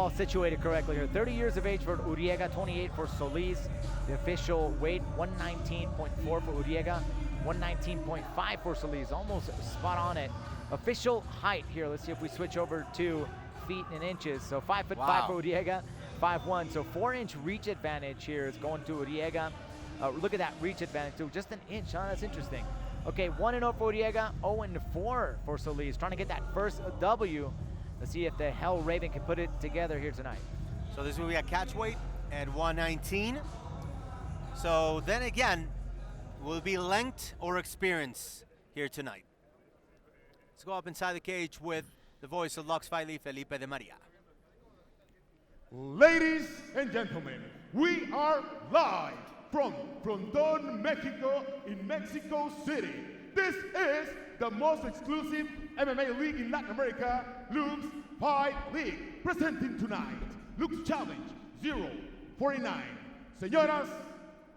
all situated correctly here. 30 years of age for Uriega, 28 for Solís. The official weight, 119.4 for Uriega, 119.5 for Solís. Almost spot on it. Official height here. Let's see if we switch over to feet and inches. So 5'5" for Uriega, 5'1". So 4-inch reach advantage here is going to Uriega. Look at that reach advantage too, just an inch, huh? That's interesting. Okay, 1-0 for Uriega, 0-4 for Solís. Trying to get that first W. Let's see if the Hell Raven can put it together here tonight. So this will be a catch weight at 119. So then again, will it be length or experience here tonight? Let's go up inside the cage with the voice of LUX Fight League, Felipe de Maria. Ladies and gentlemen, we are live from Frontón, Mexico, in Mexico City. This is the most exclusive MMA league in Latin America, LUX Fight League. Presenting tonight, LUX Challenge 049. Señoras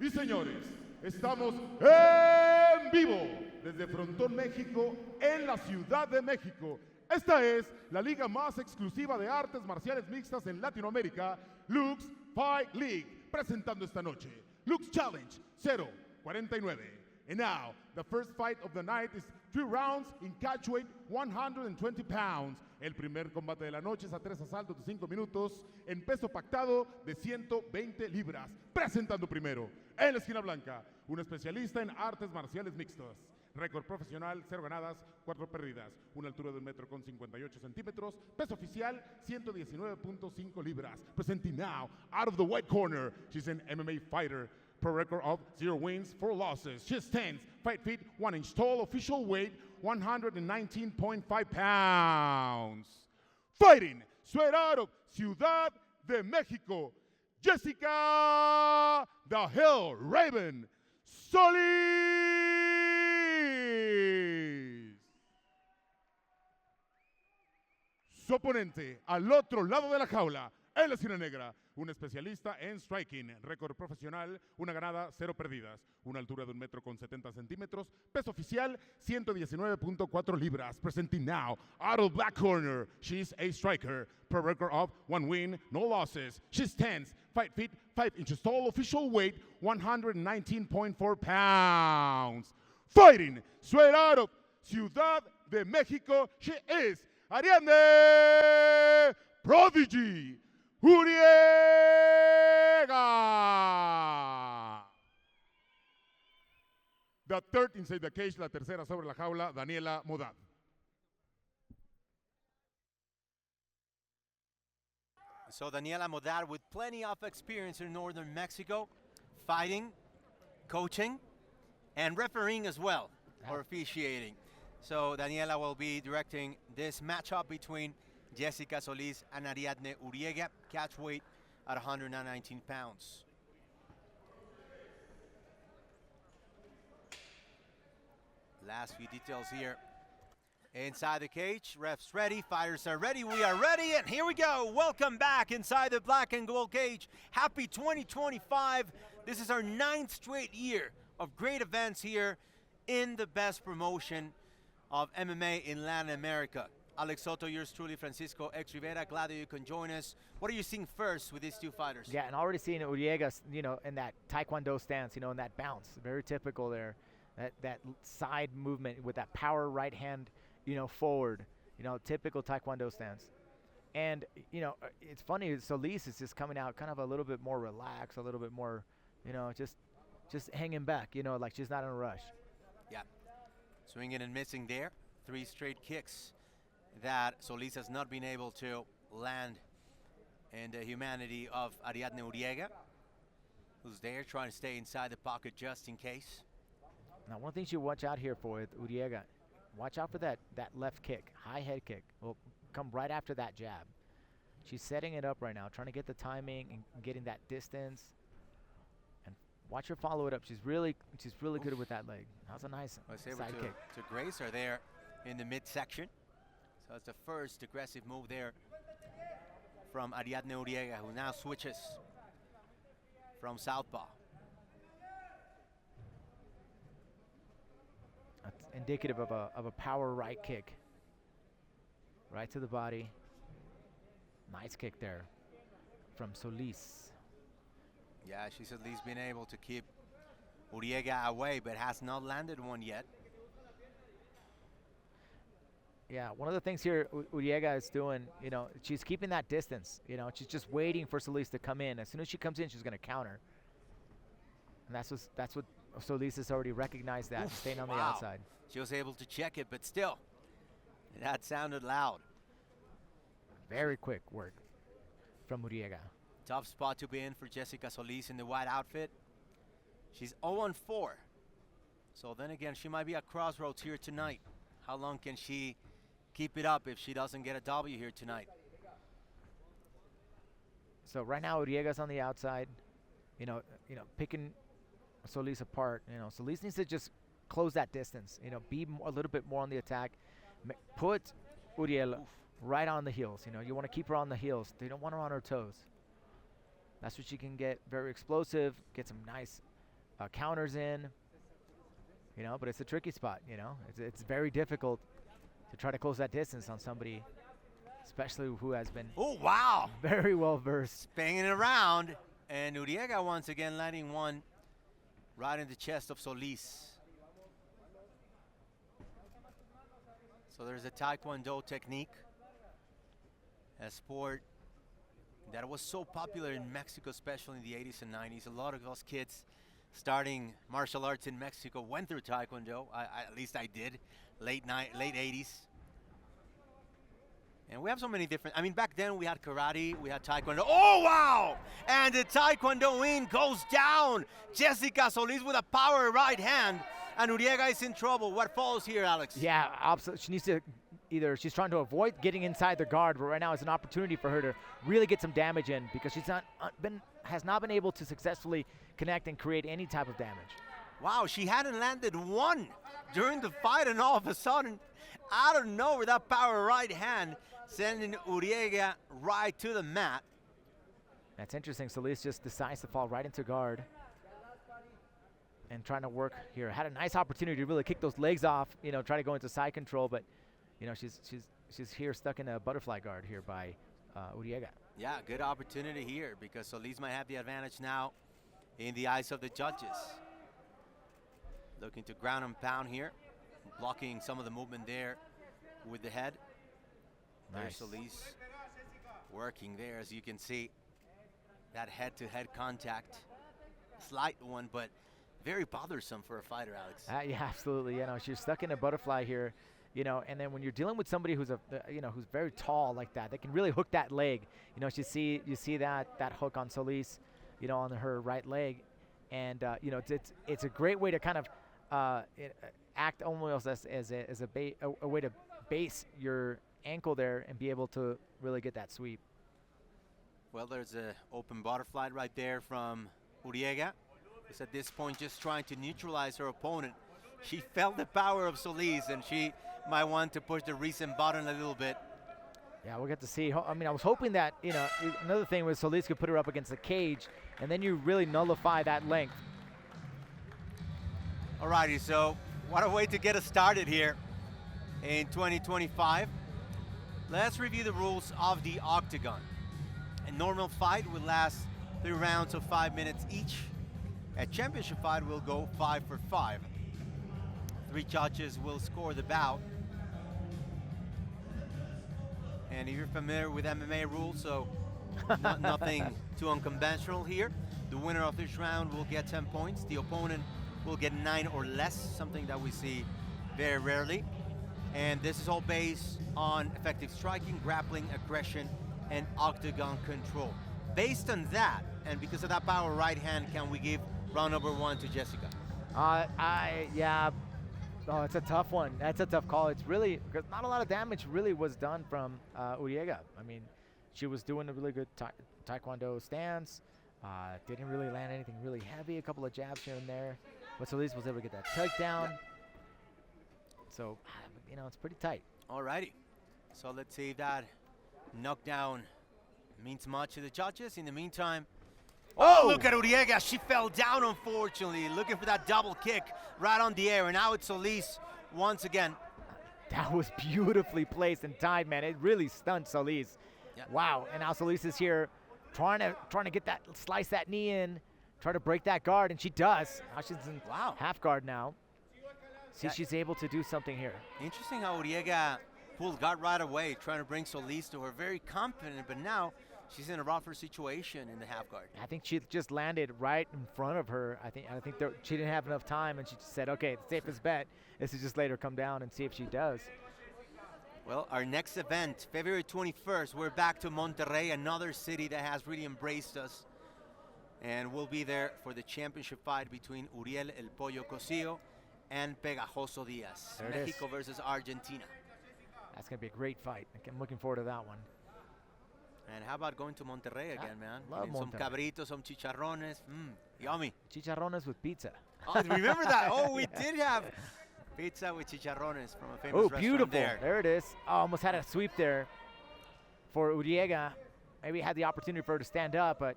y señores, estamos en vivo desde Frontón, México, en la Ciudad de México. Esta es la liga más exclusiva de artes marciales mixtas en Latinoamérica, LUX Fight League, presentando esta noche, LUX Challenge 049. And now, the first fight of the night is 3 rounds in catch weight, 120 pounds. El primer combate de la noche es a 3 asaltos de 5 minutos en peso pactado de 120 libras. Presentando primero, en la esquina blanca, un especialista en artes marciales mixtas. Récord profesional, 0 ganadas, 4 perdidas. Una altura de 1,58 metros. Peso oficial, 119.5 libras. Presenting now, out of the white corner, she's an MMA fighter. Pro record of 0 wins, 4 losses. She stands 5 feet, 1 inch tall. Official weight, 119.5 pounds. Fighting straight out of Ciudad de Mexico, Jessica the Hell Raven Solís. Su oponente al otro lado de la jaula, en la esquina negra, un especialista en striking, récord profesional, 1 ganada, 0 perdidas, una altura de 1,70 metros, peso oficial 119.4 libras. Presenting now, out of black corner, she's a striker, pro record of 1 win, no losses. She stands 5 feet, 5 inches tall, official weight 119.4 pounds. Fighting straight out of Ciudad de Mexico, she is Ariadne Prodigy Uriega. The third inside the cage, la tercera sobre la jaula, Daniela Modad. So Daniela Modad with plenty of experience in northern Mexico, fighting, coaching, and refereeing as well, or officiating. So Daniela will be directing this matchup between Jessica Solís and Ariadne Uriega, catch weight at 119 pounds. Last few details here. Inside the cage, refs ready, fighters are ready, we are ready, and here we go. Welcome back inside the black and gold cage. Happy 2025. This is our 9th straight year of great events here in the best promotion of MMA in Latin America. Alex Soto, yours truly, Francisco X Rivera. Glad that you can join us. What are you seeing first with these two fighters? Yeah, and already seeing Uriega, in that Taekwondo stance, in that bounce. Very typical there. That side movement with that power right hand, forward. Typical Taekwondo stance. And, it's funny, Solís is just coming out kind of a little bit more relaxed, a little bit more, just hanging back, like she's not in a rush. Yeah. Swinging and missing there. 3 straight kicks that Solís has not been able to land in the humanity of Ariadne Uriega, who's there trying to stay inside the pocket just in case. Now, one thing you watch out here for with Uriega, watch out for that left kick, high head kick. Will come right after that jab. She's setting it up right now, trying to get the timing and getting that distance. And watch her follow it up. She's really good with that leg. That was a nice side kick. To grace her there in the midsection. So it's the first aggressive move there from Ariadne Uriega, who now switches from southpaw. That's indicative of a power right kick. Right to the body. Nice kick there. from Solís. Yeah, she's at least been able to keep Uriega away, but has not landed one yet. Yeah, one of the things here Uriega is doing, you know, she's keeping that distance. You know, she's just waiting for Solís to come in. As soon as she comes in, she's going to counter. And that's what Solís has already recognized, that, staying on the outside. She was able to check it, but still, that sounded loud. Very quick work from Uriega. Tough spot to be in for Jessica Solís in the white outfit. She's 0-4. So then again, she might be at crossroads here tonight. How long can she keep it up if she doesn't get a W here tonight? So right now, Uriega's on the outside, you know, picking Solís apart. You know, Solís needs to just close that distance. You know, be a little bit more on the attack. Put Uriela right on the heels. You know, you want to keep her on the heels. They don't want her on her toes. That's what she can get. Very explosive. Get some nice counters in. You know, but it's a tricky spot. You know, it's very difficult to try to close that distance on somebody, especially who has been very well versed. Spinning it around, and Uriega once again landing one right in the chest of Solís. So there's a Taekwondo technique, a sport that was so popular in Mexico, especially in the 80s and 90s. A lot of us kids starting martial arts in Mexico went through Taekwondo. At least I did, late 80s. And we have so many different, I mean, back then we had karate, we had Taekwondo. Oh, wow! And the Taekwondo in goes down. Jessica Solís with a power right hand, and Uriega is in trouble. What follows here, Alex? Yeah, absolutely. She needs to she's trying to avoid getting inside the guard, but right now is an opportunity for her to really get some damage in, because she's has not been able to successfully connect and create any type of damage. Wow, she hadn't landed one during the fight, and all of a sudden, out of nowhere, that power right hand sending Uriega right to the mat. That's interesting. Solís just decides to fall right into guard and trying to work here. Had a nice opportunity to really kick those legs off, you know, try to go into side control, but you know, she's here stuck in a butterfly guard here by Uriega. Yeah, good opportunity here, because Solís might have the advantage now in the eyes of the judges. Looking to ground and pound here, blocking some of the movement there with the head. Nice. There's Solís working there, as you can see. That head-to-head contact, slight one, but very bothersome for a fighter, Alex. Yeah, absolutely. You know, she's stuck in a butterfly here. You know, and then when you're dealing with somebody who's who's very tall like that, they can really hook that leg. You know, you see that hook on Solís, you know, on her right leg, and you know, it's a great way to kind of act almost as a way to base your ankle there and be able to really get that sweep. Well, there's an open butterfly right there from Uriega. Who's at this point just trying to neutralize her opponent. She felt the power of Solís, and she might want to push the reset button a little bit. Yeah, we'll get to see. I mean, I was hoping that, you know, another thing was Solís could put her up against the cage, and then you really nullify that length. Alrighty, so what a way to get us started here in 2025. Let's review the rules of the octagon. A normal fight will last 3 rounds of 5 minutes each. A championship fight will go 5 for 5. 3 judges will score the bout. And if you're familiar with MMA rules, so nothing too unconventional here. The winner of this round will get 10 points. The opponent will get 9 or less, something that we see very rarely. And this is all based on effective striking, grappling, aggression, and octagon control. Based on that, and because of that power right hand, can we give round number 1 to Jessica? Yeah. Oh, it's a tough one. That's a tough call. It's really, because not a lot of damage really was done from Uriega. I mean, she was doing a really good Taekwondo stance. Didn't really land anything really heavy, a couple of jabs here and there. But Solís was able to get that takedown. Yep. So, you know, it's pretty tight. Alrighty. So let's see if that knockdown means much to the judges. In the meantime, oh, look at Uriega. She fell down, unfortunately, looking for that double kick right on the air. And now it's Solís once again. That was beautifully placed and timed, man. It really stunned Solís. Yep. Wow. And now Solís is here trying to get that, slice that knee in, try to break that guard, and she does. Now she's in half guard now. See, she's able to do something here. Interesting how Uriega pulled guard right away, trying to bring Solís to her. Very confident, but now she's in a rougher situation in the half guard. I think she just landed right in front of her. I think she didn't have enough time, and she just said, okay, the safest bet is to just let her come down and see if she does. Well, our next event, February 21st, we're back to Monterrey, another city that has really embraced us. And we'll be there for the championship fight between Uriel El Pollo Cosío and Pegajoso Díaz. Mexico versus Argentina. That's going to be a great fight. I'm looking forward to that one. And how about going to Monterrey again, man? Love Some cabritos, some chicharrones. Yummy. Chicharrones with pizza. Oh, remember that? Oh, we did have pizza with chicharrones from a famous restaurant beautiful. there. It is. Oh, almost had a sweep there for Uriega. Maybe had the opportunity for her to stand up, but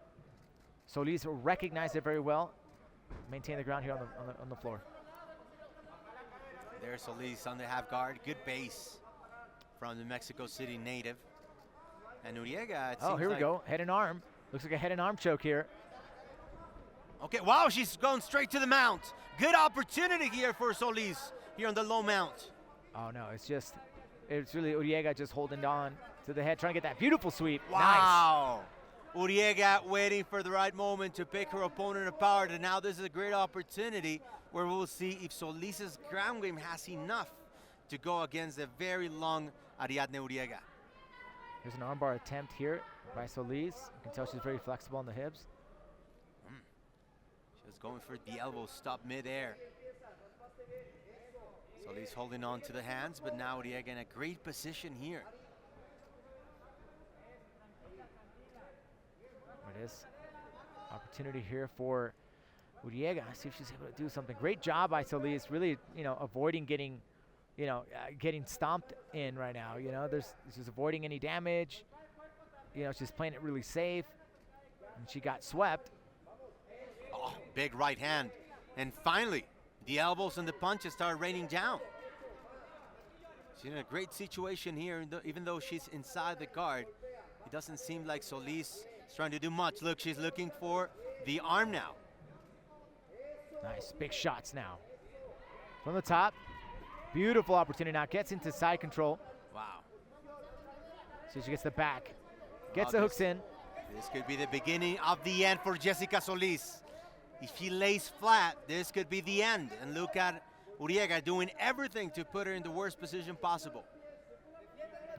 Solís recognized it very well. Maintain the ground here on the floor. There's Solís on the half guard. Good base from the Mexico City native. And Uriega, it seems here we like go. Head and arm. Looks like a head and arm choke here. Okay, wow, she's going straight to the mount. Good opportunity here for Solís here on the low mount. Oh, no, it's really Uriega just holding on to the head, trying to get that beautiful sweep. Wow. Nice. Uriega waiting for the right moment to pick her opponent apart, and now this is a great opportunity where we'll see if Solís's ground game has enough to go against the very long Ariadne Uriega. Here's an armbar attempt here by Solís. You can tell she's very flexible on the hips. She was going for the elbow stop midair. Solís holding on to the hands, but now Uriega in a great position here. It is. Opportunity here for Uriega. See if she's able to do something. Great job by Solís. Really, avoiding getting, getting stomped in right now. She's avoiding any damage. She's playing it really safe. And she got swept. Oh, big right hand. And finally, the elbows and the punches start raining down. She's in a great situation here, even though she's inside the guard. It doesn't seem like Solís is trying to do much. Look, she's looking for the arm now. Nice, big shots now. From the top, beautiful opportunity now. Gets into side control. Wow. See, she gets the back. Gets the hooks in. This could be the beginning of the end for Jessica Solís. If she lays flat, this could be the end. And look at Uriega doing everything to put her in the worst position possible.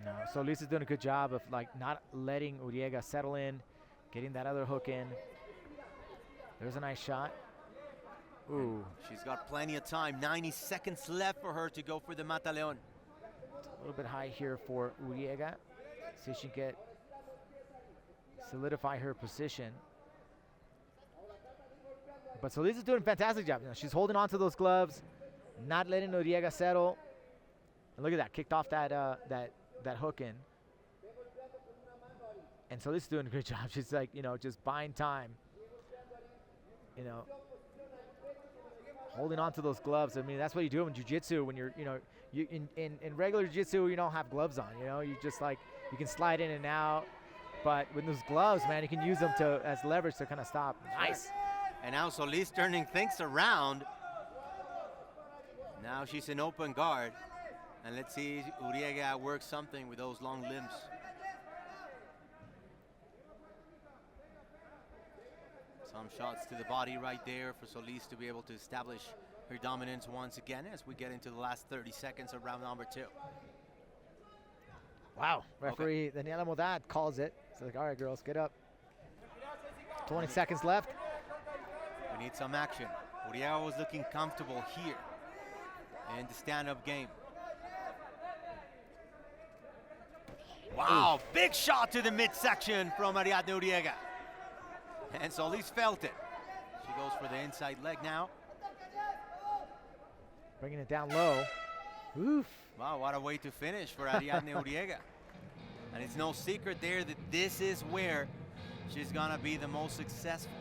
No, Solís is doing a good job of not letting Uriega settle in, getting that other hook in. There's a nice shot. Ooh. She's got plenty of time. 90 seconds left for her to go for the Mataleon. A little bit high here for Uriega. See if she can solidify her position. But Solís is doing a fantastic job. She's holding on to those gloves, not letting Uriega settle. And look at that, kicked off that hook in. And Solís is doing a great job. She's just buying time. Holding on to those gloves. I mean, that's what you do in jiu-jitsu when you're, in regular jiu-jitsu, you don't have gloves on, you just you can slide in and out. But with those gloves, man, you can use them as leverage to kind of stop. Nice. And now Solís turning things around. Now she's in open guard. And let's see Uriega work something with those long limbs. Some shots to the body right there for Solís to be able to establish her dominance once again as we get into the last 30 seconds of round number 2. Wow. Referee Daniela Modad calls it. It's all right, girls, get up. 20 seconds left. We need some action. Uriega was looking comfortable here in the stand-up game. Wow, big shot to the midsection from Ariadne Uriega. And Solís felt it. She goes for the inside leg now. Bringing it down low. Oof. Wow, what a way to finish for Ariadne Uriega. And it's no secret there that this is where she's gonna be the most successful.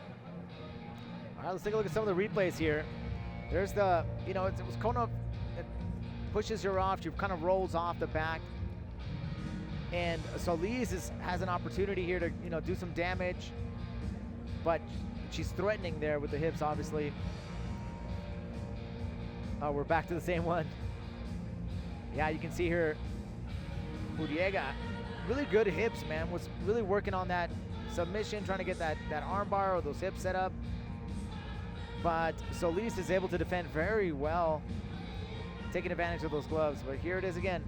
All right, let's take a look at some of the replays here. There's the, it was kind of, it pushes her off. She kind of rolls off the back. And Solís has an opportunity here to, you know, do some damage, but she's threatening there with the hips, obviously. Oh, we're back to the same one. Yeah, you can see her, Uriega, really good hips, man. Was really working on that submission, trying to get that armbar or those hips set up. But Solís is able to defend very well, taking advantage of those gloves. But here it is again.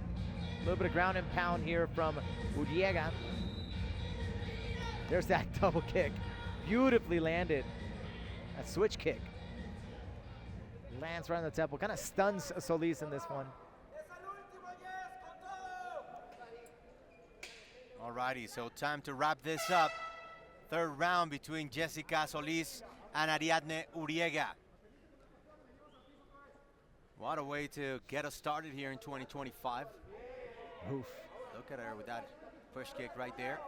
A little bit of ground and pound here from Uriega. There's that double kick. Beautifully landed. A switch kick. Lands right on the temple. Kind of stuns Solís in this one. Alrighty, so time to wrap this up. Third round between Jessica Solís and Ariadne Uriega. What a way to get us started here in 2025. Oof. Look at her with that push kick right there.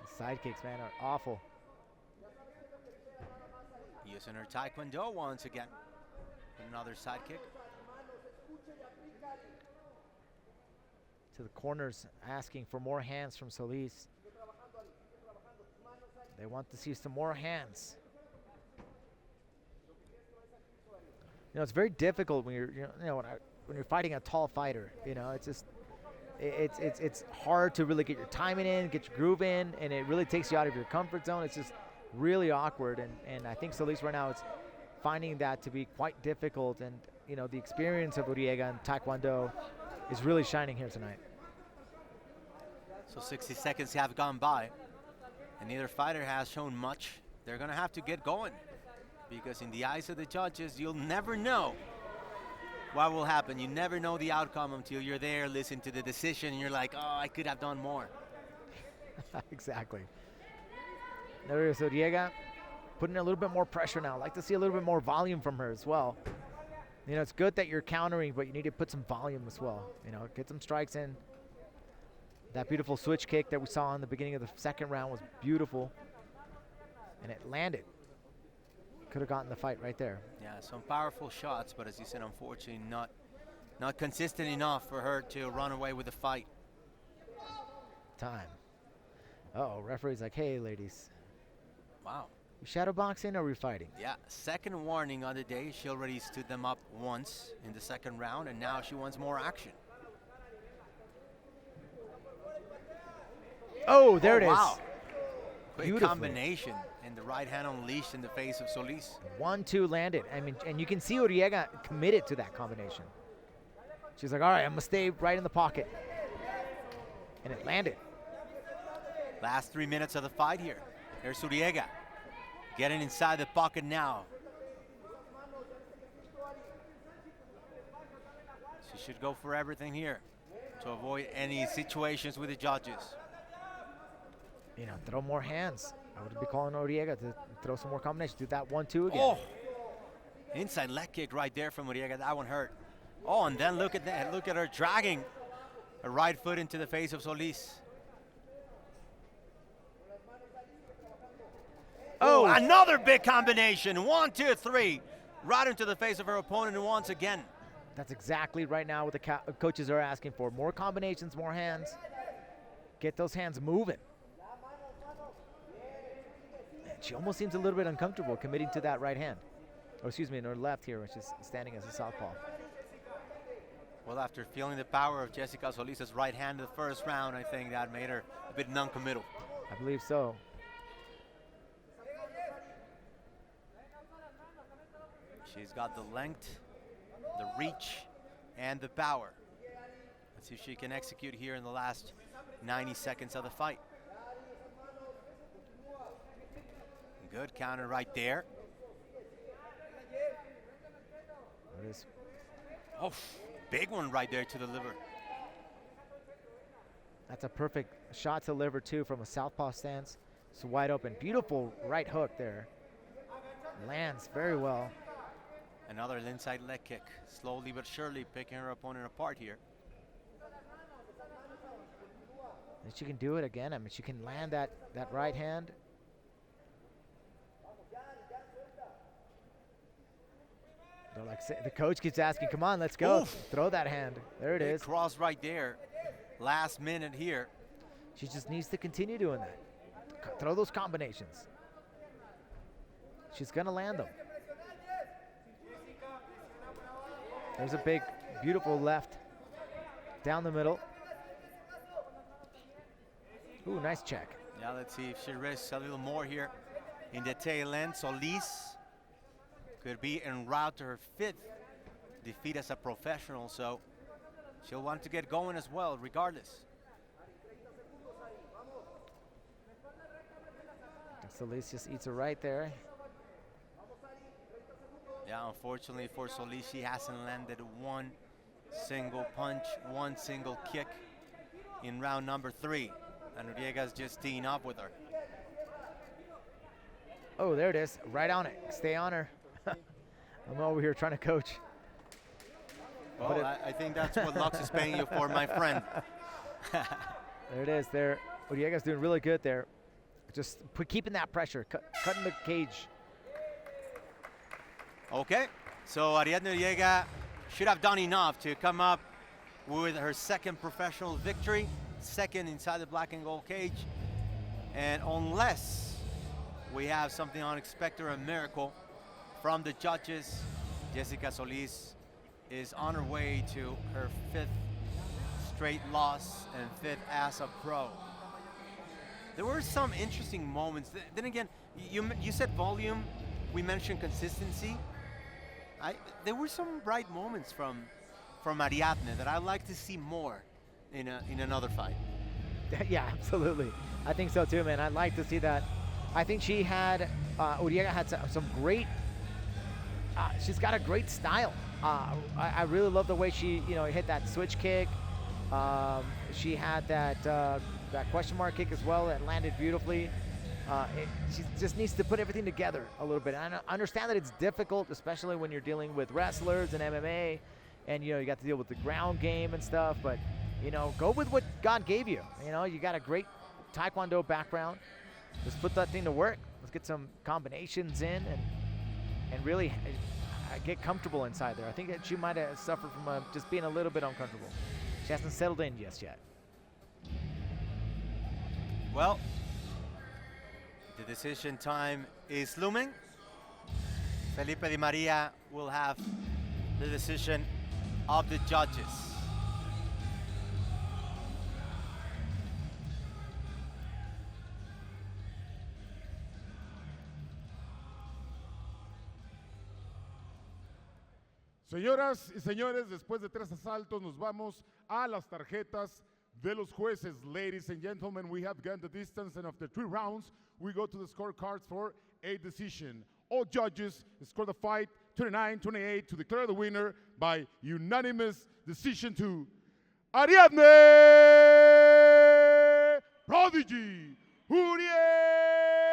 The side kicks, man, are awful. Using her taekwondo once again. Another side kick. To the corners, asking for more hands from Solís. They want to see some more hands. You know, it's very difficult when you're, when you're fighting a tall fighter. You know, it's just, it's hard to really get your timing in, get your groove in, and it really takes you out of your comfort zone. It's just really awkward, and I think Solís right now is finding that to be quite difficult, and you know, the experience of Uriega and Taekwondo is really shining here tonight. So 60 seconds have gone by, and neither fighter has shown much. They're gonna have to get going, because in the eyes of the judges, you'll never know what will happen. You never know the outcome until you're there, listen to the decision, and you're like, oh, I could have done more. Exactly. There is Uriega putting a little bit more pressure now. I'd like to see a little bit more volume from her as well. You know, it's good that you're countering, but you need to put some volume as well. You know, get some strikes in. That beautiful switch kick that we saw in the beginning of the second round was beautiful, and it landed. Could have gotten the fight right there. Yeah, some powerful shots, but as you said, unfortunately not consistent enough for her to run away with the fight. Time. Uh-oh, referee's like, hey, ladies. Wow. We shadow boxing or are we fighting? Yeah, second warning on the day. She already stood them up once in the second round, and now she wants more action. Oh, there it is. Wow. Quick combination, and the right hand unleashed in the face of Solís. 1-2 landed. I mean, and you can see Uriega committed to that combination. She's like, all right, I'm gonna stay right in the pocket. And it landed. Last 3 minutes of the fight here. There's Uriega getting inside the pocket now. She should go for everything here to avoid any situations with the judges. You know, throw more hands. I would be calling Uriega to throw some more combinations. Do that 1-2 again. Oh, inside leg kick right there from Uriega. That one hurt. Oh, and then look at that. Look at her dragging her right foot into the face of Solís. Oh, another big combination. 1, 2, 3. Right into the face of her opponent once again. That's exactly right now what the coaches are asking for. More combinations, more hands. Get those hands moving. She almost seems a little bit uncomfortable committing to that right hand. Or excuse me, in her left here, which is standing as a southpaw. Well, after feeling the power of Jessica Solís' right hand in the first round, I think that made her a bit non-committal. I believe so. She's got the length, the reach, and the power. Let's see if she can execute here in the last 90 seconds of the fight. Good counter right there. It is. Oh, big one right there to the liver. That's a perfect shot to liver too from a southpaw stance. It's wide open. Beautiful right hook there. Lands very well. Another inside leg kick. Slowly but surely picking her opponent apart here. And she can do it again. I mean, she can land that right hand. The coach keeps asking, come on, let's go. Oof. Throw that hand. There it is. Cross right there. last minute here. She just needs to continue doing that. Throw those combinations. She's gonna land them. There's a big, beautiful left down the middle. Ooh, nice check. Yeah, let's see if she risks a little more here in the tail end. Solís could be en route to her 5th defeat as a professional, so she'll want to get going as well, regardless. Solís just eats her right there. Yeah, unfortunately for Solís, she hasn't landed one single punch, one single kick in round number 3. And Uriega's just teeing up with her. Oh, there it is. Right on it. Stay on her. I'm over here trying to coach. Well, I think that's what Lux is paying you for, my friend. There it is. There, Uriega's doing really good there. Just keeping that pressure, cutting the cage. Okay, so Ariadne Uriega should have done enough to come up with her 2nd professional victory, 2nd inside the black and gold cage. And unless we have something unexpected or a miracle from the judges, Jessica Solís is on her way to her 5th straight loss and 5th as a pro. There were some interesting moments. Then again, you said volume, we mentioned consistency. There were some bright moments from Ariadne that I'd like to see more in another fight. Yeah, absolutely. I think so too, man. I'd like to see that. I think she had, Uriega had some great, she's got a great style. I really love the way she, hit that switch kick. She had that question mark kick as well that landed beautifully. She just needs to put everything together a little bit. And I understand that it's difficult, especially when you're dealing with wrestlers and MMA, and you got to deal with the ground game and stuff. But go with what God gave you. You got a great Taekwondo background. Just put that thing to work. Let's get some combinations in and really get comfortable inside there. I think that she might have suffered from just being a little bit uncomfortable. She hasn't settled in just yet. Well, the decision time is looming. Felipe Di Maria will have the decision of the judges. Señoras y señores, después de 3 asaltos nos vamos a las tarjetas de los jueces. Ladies and gentlemen, we have gone the distance, and after 3 rounds, we go to the scorecards for a decision. All judges score the fight 29-28 to declare the winner by unanimous decision to Ariadne Prodigy Uriega.